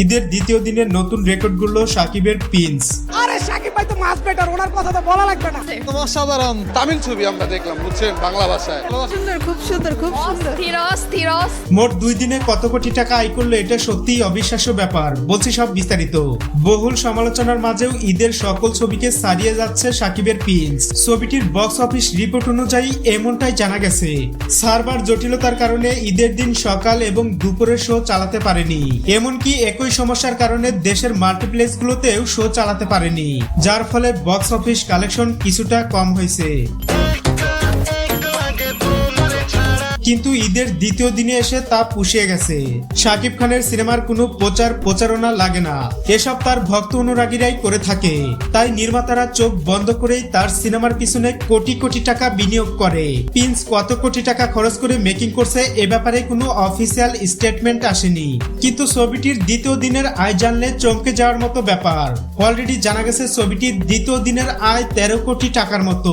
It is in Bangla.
ঈদের দ্বিতীয় দিনের নতুন রেকর্ড গড়ল সাকিবের প্রিন্স। আরে সাকিব ভাই তো মাস বেটার, ওনার কথা তো বলা লাগবে না। অসাধারণ তামিল ছবি আমরা দেখলাম, বুঝছেন, বাংলা ভাষায়। সুন্দর, খুব সুন্দর, খুব সুন্দর। স্থির মোট 2 দিনে কত কোটি টাকা আয় করলো, এটা সত্যিই অবিশ্বাস্য ব্যাপার। বলছি সব বিস্তারিত। বহুল সমালোচনার মাঝেও ঈদের সকল ছবিকে ছাড়িয়ে যাচ্ছে সাকিবের প্রিন্স। ছবিটির বক্স অফিস রিপোর্ট অনুযায়ী এমনটাই জানা গেছে। সার্ভার জটিলতার কারণে ঈদের দিন সকাল এবং দুপুরের শো চালাতে পারেনি। এমনকি একই সমস্যার কারণে দেশের মাল্টিপ্লেক্সগুলোতেও শো চালাতে পারেনি, যার ফলে বক্স অফিস কালেকশন কিছুটা কম হয়েছে। কিন্তু ঈদের দ্বিতীয় দিনে এসে তা পুষিয়ে গেছে। শাকিব খানের সিনেমার কোনো প্রচারণা লাগে না, এসব তার ভক্ত অনুরাগীরাই করে থাকে। তাই নির্মাতারা চোখ বন্ধ করেই তার সিনেমার পিছনে কোটি কোটি টাকা বিনিয়োগ করে। প্রিন্স কত কোটি টাকা খরচ করে মেকিং করছে এ ব্যাপারে কোনো অফিসিয়াল স্টেটমেন্ট আসেনি, কিন্তু ছবিটির দ্বিতীয় দিনের আয় জানলে চমকে যাওয়ার মতো ব্যাপার। অলরেডি জানা গেছে ছবিটির দ্বিতীয় দিনের আয় 13 কোটি টাকার মতো।